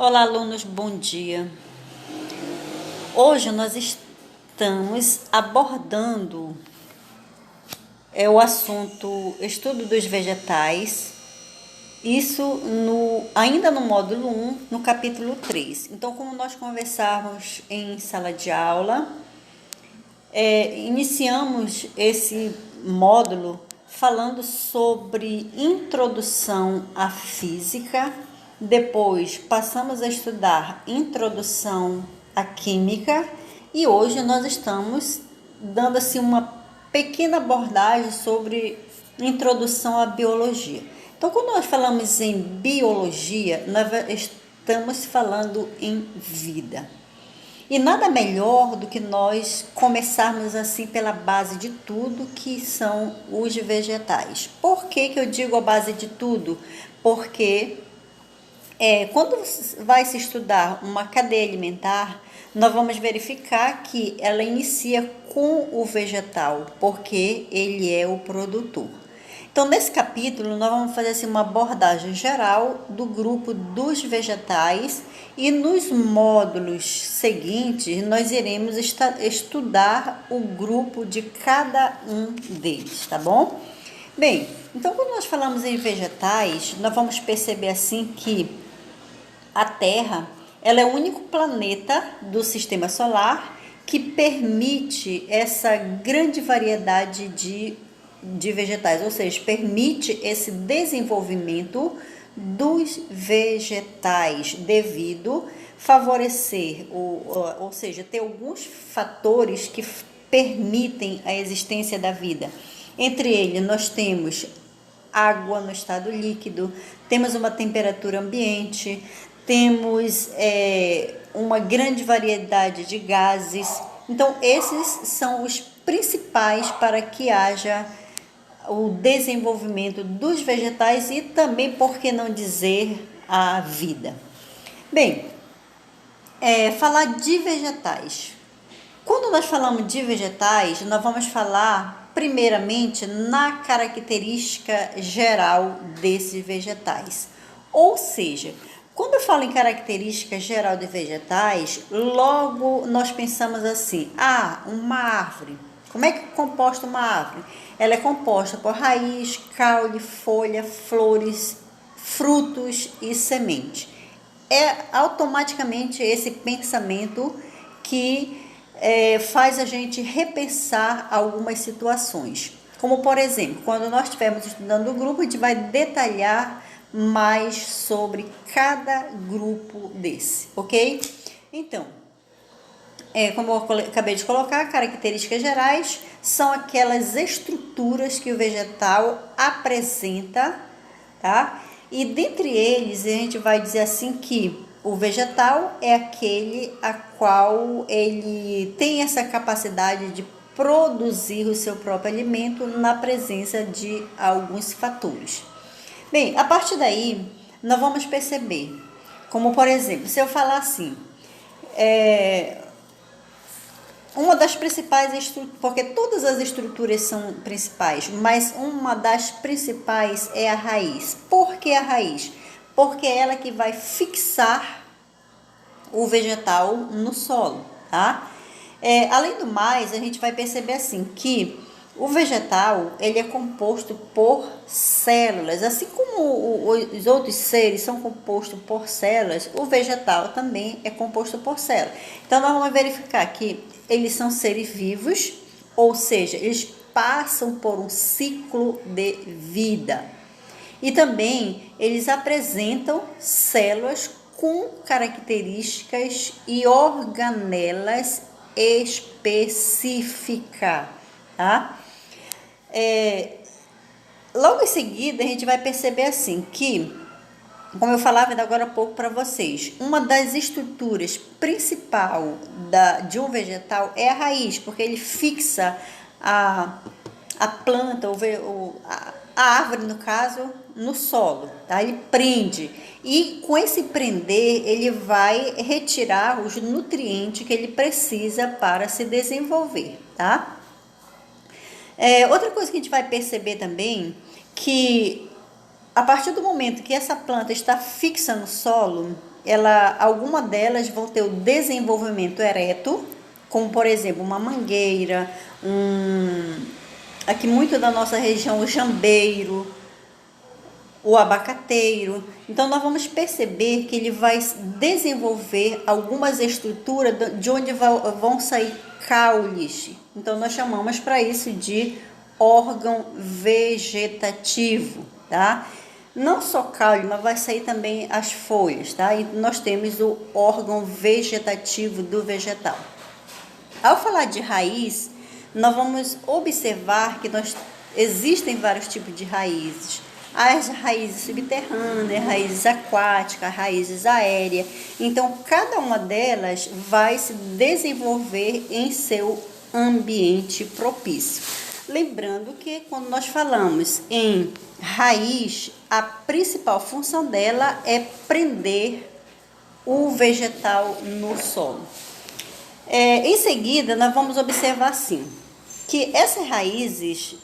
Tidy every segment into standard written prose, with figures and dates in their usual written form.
Olá, alunos, bom dia. Hoje nós estamos abordando o assunto estudo dos vegetais, isso ainda no módulo 1, no capítulo 3. Então, como nós conversávamos em sala de aula, iniciamos esse módulo falando sobre introdução à física. Depois passamos a estudar introdução à química e hoje nós estamos dando assim uma pequena abordagem sobre introdução à biologia. Então, quando nós falamos em biologia, nós estamos falando em vida. E nada melhor do que nós começarmos assim pela base de tudo, que são os vegetais. Por que eu digo a base de tudo? Porque quando vai se estudar uma cadeia alimentar, nós vamos verificar que ela inicia com o vegetal, porque ele é o produtor. Então, nesse capítulo, nós vamos fazer assim, uma abordagem geral do grupo dos vegetais e nos módulos seguintes nós iremos estudar o grupo de cada um deles, tá bom? Bem, então quando nós falamos em vegetais, nós vamos perceber assim que a Terra, ela é o único planeta do sistema solar que permite essa grande variedade de vegetais, ou seja, permite esse desenvolvimento dos vegetais devido favorecer, ou seja, ter alguns fatores que permitem a existência da vida. Entre eles, nós temos água no estado líquido, temos uma temperatura ambiente, temos uma grande variedade de gases. Então, esses são os principais para que haja o desenvolvimento dos vegetais e também, por que não dizer, a vida. Bem, falar de vegetais. Quando nós falamos de vegetais, nós vamos falar primeiramente na característica geral desses vegetais. Ou seja, quando eu falo em característica geral de vegetais, logo nós pensamos assim: uma árvore. Como é que é composta uma árvore? Ela é composta por raiz, caule, folha, flores, frutos e semente. É automaticamente esse pensamento que faz a gente repensar algumas situações. Como, por exemplo, quando nós estivermos estudando o grupo, a gente vai detalhar mais sobre cada grupo desse, ok? Então, como eu acabei de colocar, características gerais são aquelas estruturas que o vegetal apresenta, tá? E dentre eles, a gente vai dizer assim que o vegetal é aquele a qual ele tem essa capacidade de produzir o seu próprio alimento na presença de alguns fatores. Bem, a partir daí, nós vamos perceber, como por exemplo, se eu falar assim, uma das principais estruturas, porque todas as estruturas são principais, mas uma das principais é a raiz. Por que a raiz? Porque é ela que vai fixar o vegetal no solo, tá? Além do mais, a gente vai perceber assim que o vegetal ele é composto por células, assim como os outros seres são compostos por células, o vegetal também é composto por células. Então nós vamos verificar que eles são seres vivos, ou seja, eles passam por um ciclo de vida. E também eles apresentam células com características e organelas específicas, tá? Logo em seguida, a gente vai perceber assim que, como eu falava ainda agora há pouco para vocês, uma das estruturas principal de um vegetal é a raiz, porque ele fixa a planta, a árvore, no caso, no solo, tá? Ele prende. E com esse prender, ele vai retirar os nutrientes que ele precisa para se desenvolver, tá? Outra coisa que a gente vai perceber também, que A partir do momento que essa planta está fixa no solo, alguma delas vão ter o desenvolvimento ereto, como por exemplo uma mangueira, aqui muito da nossa região, o jambeiro, o abacateiro. Então nós vamos perceber que ele vai desenvolver algumas estruturas de onde vão sair caules. Então nós chamamos para isso de órgão vegetativo, tá? Não só caule, mas vai sair também as folhas, tá? E nós temos o órgão vegetativo do vegetal. Ao falar de raiz, nós vamos observar que existem vários tipos de raízes. As raízes subterrâneas, raízes aquáticas, raízes aéreas. Então, cada uma delas vai se desenvolver em seu ambiente propício. Lembrando que quando nós falamos em raiz, a principal função dela é prender o vegetal no solo. Em seguida, nós vamos observar assim, que essas raízes,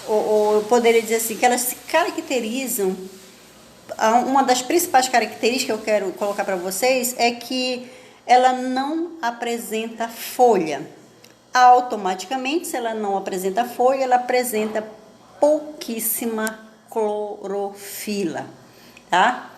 ou eu poderia dizer assim, que elas se caracterizam, uma das principais características que eu quero colocar para vocês é que ela não apresenta folha. Automaticamente, se ela não apresenta folha, ela apresenta pouquíssima clorofila, tá?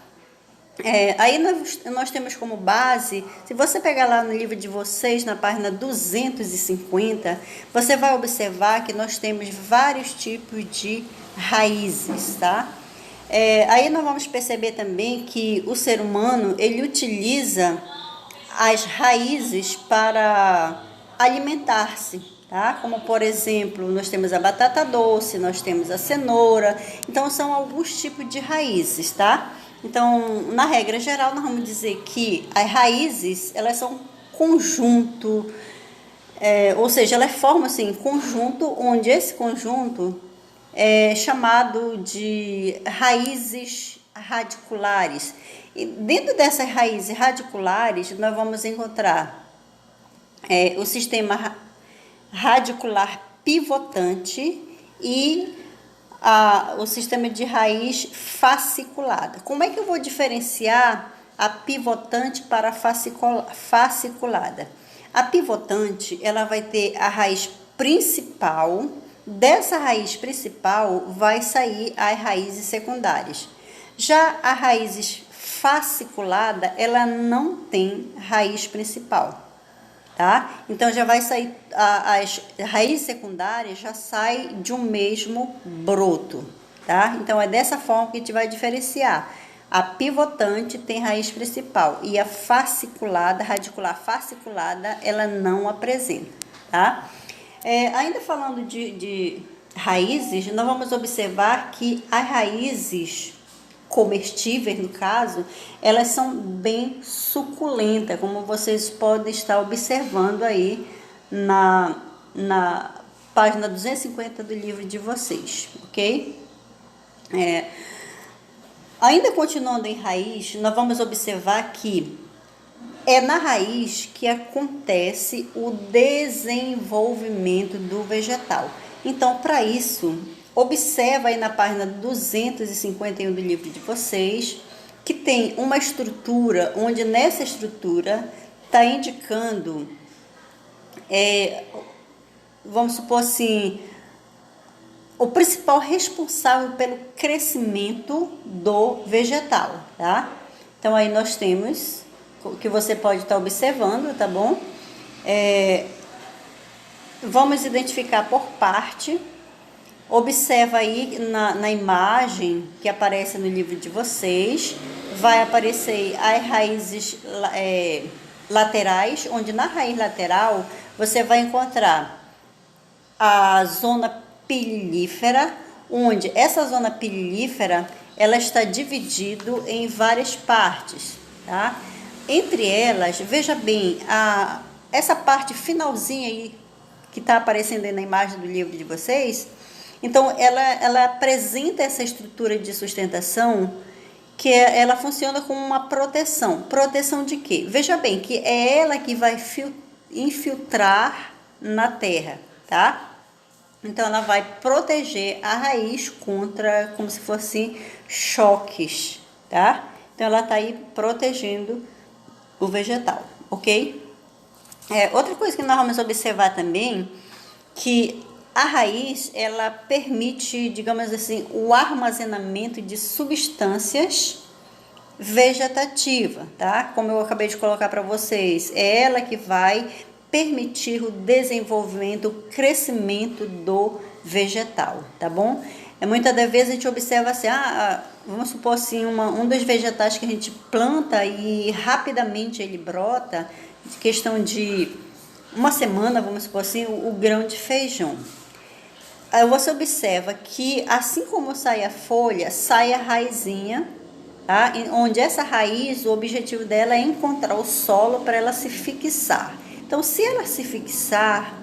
Aí nós temos como base, se você pegar lá no livro de vocês, na página 250, você vai observar que nós temos vários tipos de raízes, tá? Aí nós vamos perceber também que o ser humano, ele utiliza as raízes para alimentar-se, tá? Como por exemplo, nós temos a batata doce, nós temos a cenoura, então são alguns tipos de raízes, tá? Então, na regra geral, nós vamos dizer que as raízes, elas são conjunto, ou seja, elas formam assim, conjunto, onde esse conjunto é chamado de raízes radiculares. E dentro dessas raízes radiculares, nós vamos encontrar o sistema radicular pivotante e o sistema de raiz fasciculada. Como é que eu vou diferenciar a pivotante para a fasciculada? A pivotante, ela vai ter a raiz principal. Dessa raiz principal vai sair as raízes secundárias. Já a raiz fasciculada, ela não tem raiz principal. Tá? Então já vai sair, as raízes secundárias já saem de um mesmo broto, tá? Então é dessa forma que a gente vai diferenciar. A pivotante tem raiz principal e a fasciculada, radicular fasciculada, ela não apresenta, tá? Ainda falando de raízes, nós vamos observar que as raízes comestíveis, no caso, elas são bem suculentas, como vocês podem estar observando aí na página 250 do livro de vocês, ok? Ainda continuando em raiz, nós vamos observar que é na raiz que acontece o desenvolvimento do vegetal. Então, para isso, observa aí na página 251 do livro de vocês, que tem uma estrutura, onde nessa estrutura está indicando, vamos supor assim, o principal responsável pelo crescimento do vegetal, tá? Então aí nós temos, que você pode estar observando, tá bom? Vamos identificar por parte. Observa aí na imagem que aparece no livro de vocês, vai aparecer as raízes laterais, onde na raiz lateral você vai encontrar a zona pilífera, onde essa zona pilífera ela está dividida em várias partes, tá? Entre elas, veja bem, essa parte finalzinha aí que está aparecendo aí na imagem do livro de vocês. Então, ela apresenta essa estrutura de sustentação que ela funciona como uma proteção. Proteção de quê? Veja bem, que é ela que vai infiltrar na terra, tá? Então, ela vai proteger a raiz contra, como se fossem choques, tá? Então, ela tá aí protegendo o vegetal, ok? Outra coisa que nós vamos observar também, que a raiz, ela permite, digamos assim, o armazenamento de substâncias vegetativa, tá? Como eu acabei de colocar para vocês, é ela que vai permitir o desenvolvimento, o crescimento do vegetal, tá bom? Muitas das vezes a gente observa assim, vamos supor assim, um dos vegetais que a gente planta e rapidamente ele brota, questão de uma semana, vamos supor assim, o grão de feijão. Aí você observa que assim como sai a folha, sai a raizinha, tá? Onde essa raiz, o objetivo dela é encontrar o solo para ela se fixar. Então, se ela se fixar,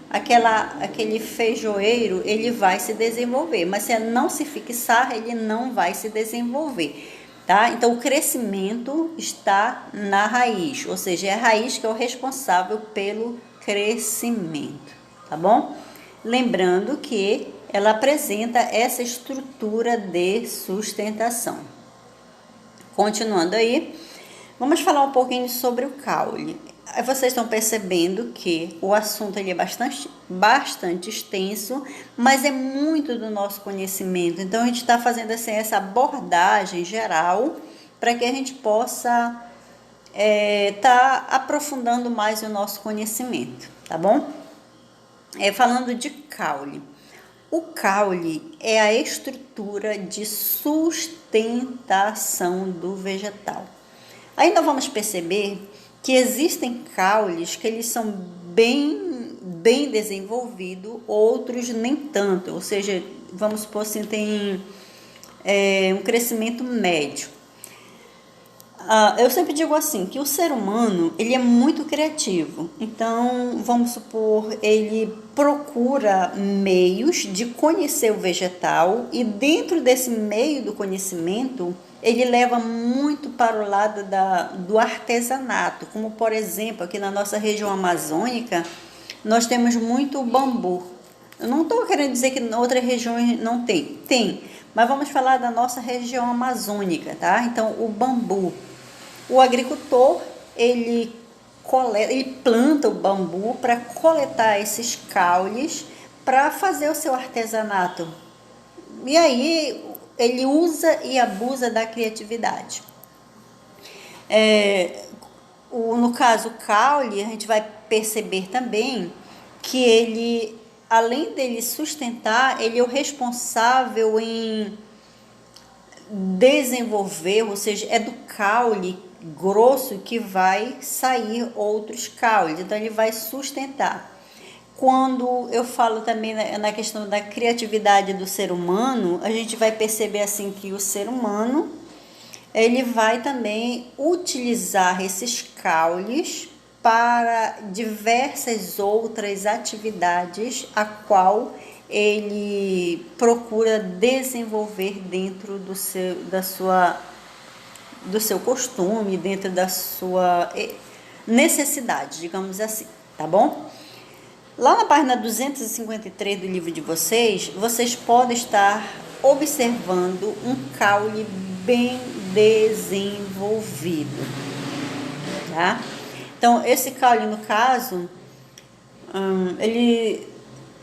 aquele feijoeiro, ele vai se desenvolver, mas se ela não se fixar, ele não vai se desenvolver, tá? Então, o crescimento está na raiz, ou seja, é a raiz que é o responsável pelo crescimento, tá bom? Lembrando que ela apresenta essa estrutura de sustentação. Continuando aí, vamos falar um pouquinho sobre o caule. Vocês estão percebendo que o assunto ele é bastante extenso, mas é muito do nosso conhecimento. Então, a gente está fazendo assim, essa abordagem geral para que a gente possa tá aprofundando mais o nosso conhecimento, tá bom? Falando de caule. O caule é a estrutura de sustentação do vegetal. Aí nós vamos perceber que existem caules que eles são bem desenvolvidos, outros nem tanto, ou seja, vamos supor assim, tem um crescimento médio. Eu sempre digo assim, que o ser humano, ele é muito criativo. Então, vamos supor, ele procura meios de conhecer o vegetal e dentro desse meio do conhecimento, ele leva muito para o lado do artesanato. Como, por exemplo, aqui na nossa região amazônica, nós temos muito bambu. Eu não estou querendo dizer que em outras regiões não tem. Tem, mas vamos falar da nossa região amazônica, tá? Então, o bambu. O agricultor, ele planta o bambu para coletar esses caules para fazer o seu artesanato. E aí ele usa e abusa da criatividade. No caso, o caule, a gente vai perceber também que ele, além dele sustentar, ele é o responsável em desenvolver, ou seja, é do caule grosso que vai sair outros caules, então ele vai sustentar. Quando eu falo também na questão da criatividade do ser humano, a gente vai perceber assim que o ser humano ele vai também utilizar esses caules para diversas outras atividades a qual ele procura desenvolver dentro do seu costume, dentro da sua necessidade, digamos assim, tá bom? Lá na página 253 do livro de vocês, vocês podem estar observando um caule bem desenvolvido, tá? Então, esse caule, no caso, ele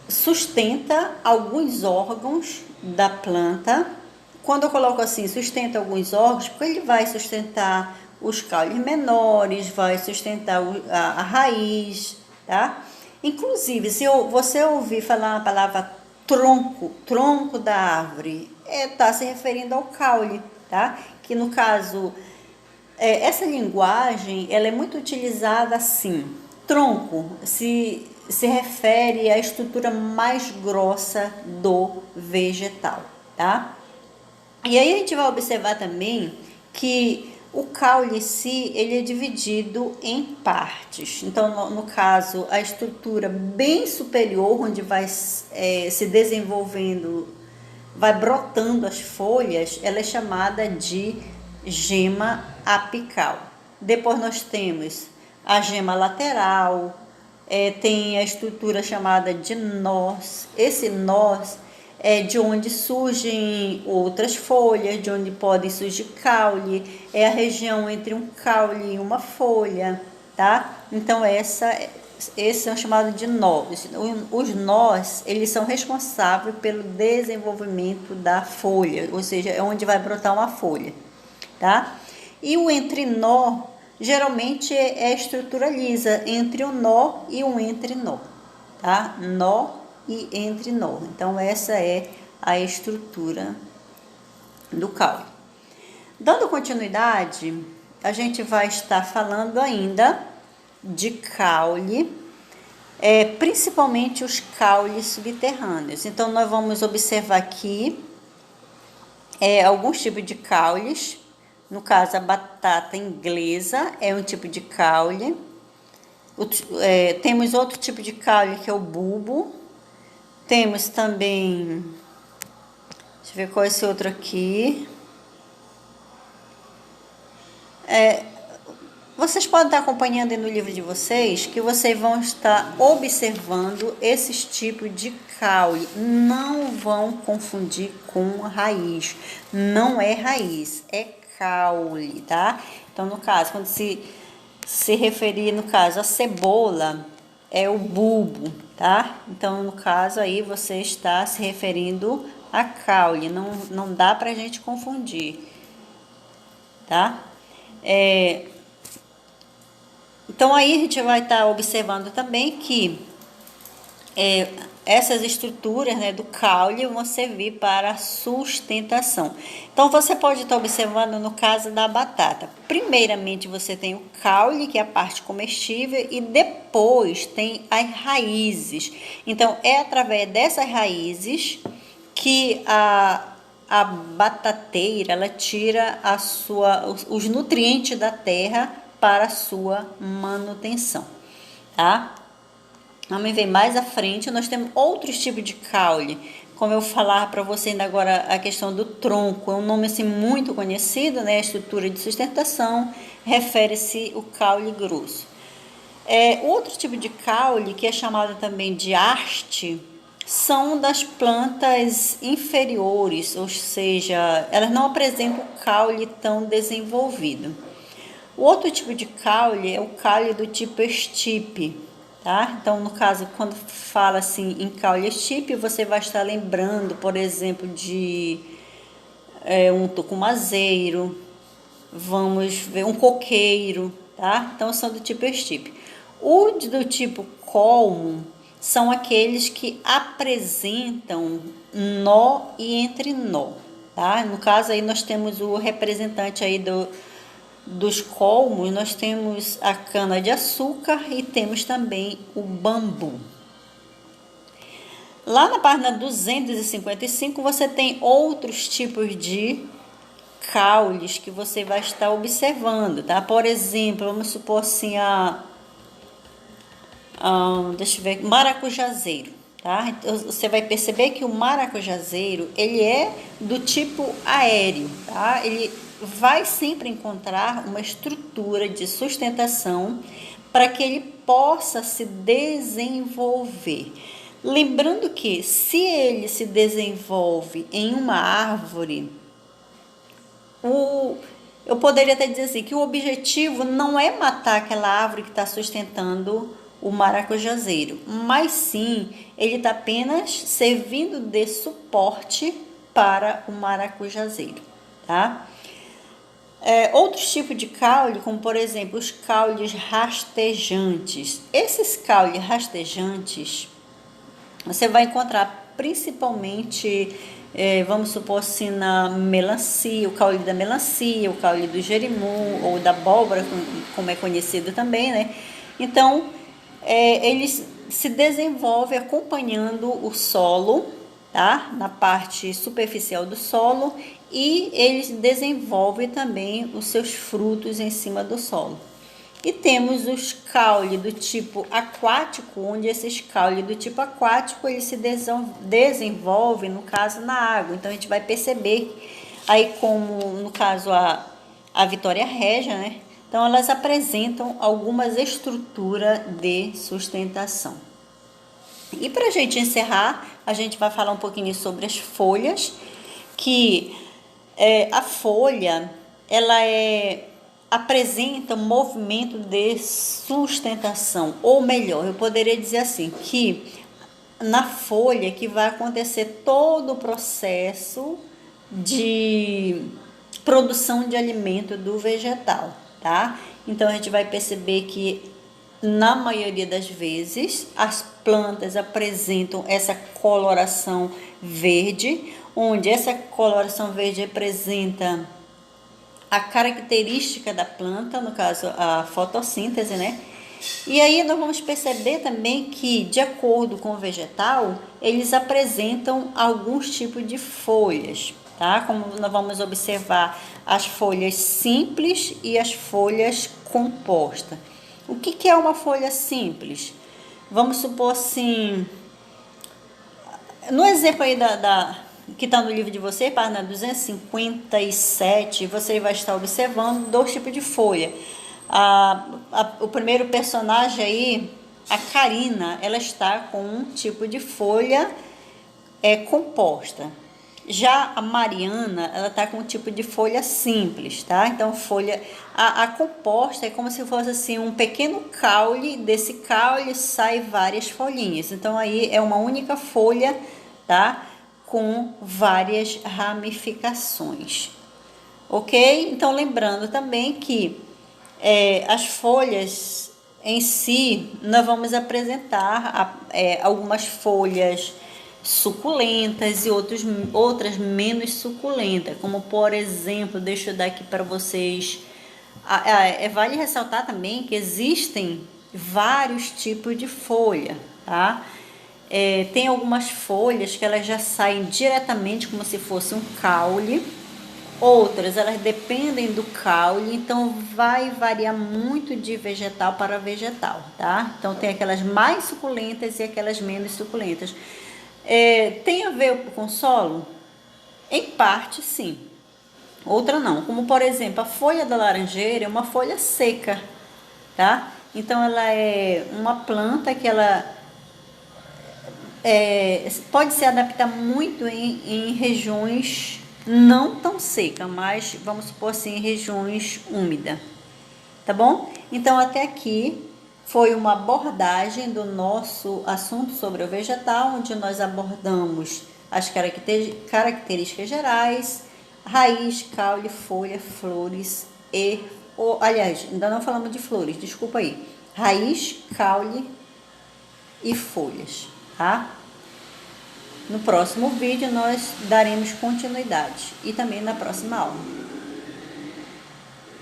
sustenta alguns órgãos da planta. Quando eu coloco assim, sustenta alguns órgãos, porque ele vai sustentar os caules menores, vai sustentar a raiz, tá? Inclusive, se você ouvir falar a palavra tronco da árvore, está se referindo ao caule, tá? Que no caso, essa linguagem, ela é muito utilizada assim. Tronco se refere à estrutura mais grossa do vegetal, tá? E aí a gente vai observar também que o caule em si, ele é dividido em partes. Então, no caso, a estrutura bem superior, onde vai se desenvolvendo, vai brotando as folhas, ela é chamada de gema apical. Depois nós temos a gema lateral, tem a estrutura chamada de nós. Esse nós é de onde surgem outras folhas, de onde podem surgir caule, é a região entre um caule e uma folha, tá? Então esses são chamados de nós. Os nós, eles são responsáveis pelo desenvolvimento da folha, ou seja, é onde vai brotar uma folha, tá? E o entrenó, geralmente é a estrutura lisa, entre um nó e um entrenó, tá? Nó e entrenó. Então, essa é a estrutura do caule. Dando continuidade, a gente vai estar falando ainda de caule, principalmente os caules subterrâneos. Então, nós vamos observar aqui alguns tipos de caules. No caso, a batata inglesa é um tipo de caule. Temos outro tipo de caule que é o bulbo. Temos também, deixa eu ver qual é esse outro aqui. Vocês podem estar acompanhando aí no livro de vocês, que vocês vão estar observando esses tipos de caule. Não vão confundir com raiz. Não é raiz, é caule, tá? Então, no caso, quando se referir, no caso, a cebola, é o bulbo, tá? Então, no caso aí, você está se referindo a caule. Não dá pra gente confundir, tá? Então, aí a gente vai estar observando também que essas estruturas, né, do caule vão servir para sustentação. Então, você pode estar observando no caso da batata. Primeiramente, você tem o caule, que é a parte comestível, e depois tem as raízes. Então, é através dessas raízes que a batateira, ela tira os nutrientes da terra para a sua manutenção, tá? Vamos ver mais à frente, nós temos outros tipos de caule. Como eu falar para você ainda agora, a questão do tronco, é um nome assim muito conhecido, né? A estrutura de sustentação, refere-se ao caule grosso. Outro tipo de caule, que é chamado também de haste, são das plantas inferiores, ou seja, elas não apresentam o caule tão desenvolvido. O outro tipo de caule é o caule do tipo estipe, tá? Então, no caso, quando fala assim em caule estipe, você vai estar lembrando, por exemplo, de um tucumazeiro, vamos ver um coqueiro, tá? Então, são do tipo estipe. O do tipo colmo são aqueles que apresentam nó e entrenó, tá? No caso aí nós temos o representante aí dos colmos, nós temos a cana de açúcar e temos também o bambu. Lá na página 255 você tem outros tipos de caules que você vai estar observando, tá? Por exemplo, vamos supor assim deixa eu ver, maracujazeiro, tá? Então, você vai perceber que o maracujazeiro, ele é do tipo aéreo, tá? Ele vai sempre encontrar uma estrutura de sustentação para que ele possa se desenvolver. Lembrando que se ele se desenvolve em uma árvore, eu poderia até dizer assim, que o objetivo não é matar aquela árvore que está sustentando o maracujazeiro, mas sim, ele está apenas servindo de suporte para o maracujazeiro, tá? Outros tipos de caule, como por exemplo os caules rastejantes. Esses caules rastejantes você vai encontrar principalmente, vamos supor assim, na melancia, o caule da melancia, o caule do jerimum ou da abóbora, como é conhecido também, né? Então, eles se desenvolvem acompanhando o solo, tá? Na parte superficial do solo, e eles desenvolvem também os seus frutos em cima do solo. E temos os caules do tipo aquático, onde esses caules do tipo aquático eles se desenvolvem, no caso, na água. Então, a gente vai perceber aí como, no caso, a Vitória Régia, né? Então, elas apresentam algumas estruturas de sustentação. E para a gente encerrar, a gente vai falar um pouquinho sobre as folhas, que a folha, ela apresenta um movimento de sustentação, ou melhor, eu poderia dizer assim, que na folha que vai acontecer todo o processo de produção de alimento do vegetal, tá? Então a gente vai perceber que na maioria das vezes as plantas apresentam essa coloração verde, onde essa coloração verde representa a característica da planta, no caso a fotossíntese, né? E aí nós vamos perceber também que, de acordo com o vegetal, eles apresentam alguns tipos de folhas, tá? Como nós vamos observar as folhas simples e as folhas compostas. O que é uma folha simples? Vamos supor assim, no exemplo aí que está no livro de você, página 257, você vai estar observando 2 tipos de folha. O primeiro personagem aí, a Karina, ela está com um tipo de folha composta. Já a Mariana, ela está com um tipo de folha simples, tá? Então, a composta é como se fosse assim um pequeno caule, desse caule sai várias folhinhas. Então, aí é uma única folha, tá? Com várias ramificações, ok? Então, lembrando também que as folhas em si, nós vamos apresentar algumas folhas suculentas e outras menos suculentas, como por exemplo, deixa eu dar aqui para vocês, vale ressaltar também que existem vários tipos de folha, tá? Tem algumas folhas que elas já saem diretamente como se fosse um caule, outras elas dependem do caule, então vai variar muito de vegetal para vegetal, tá? Então tem aquelas mais suculentas e aquelas menos suculentas. Tem a ver com solo? Em parte, sim. Outra não. Como, por exemplo, a folha da laranjeira é uma folha seca, tá? Então, ela é uma planta que ela pode se adaptar muito em regiões não tão secas, mas, vamos supor assim, em regiões úmidas. Tá bom? Então, até aqui foi uma abordagem do nosso assunto sobre o vegetal, onde nós abordamos as características gerais, raiz, caule, folha, flores aliás, ainda não falamos de flores, desculpa aí. Raiz, caule e folhas, tá? No próximo vídeo nós daremos continuidade e também na próxima aula.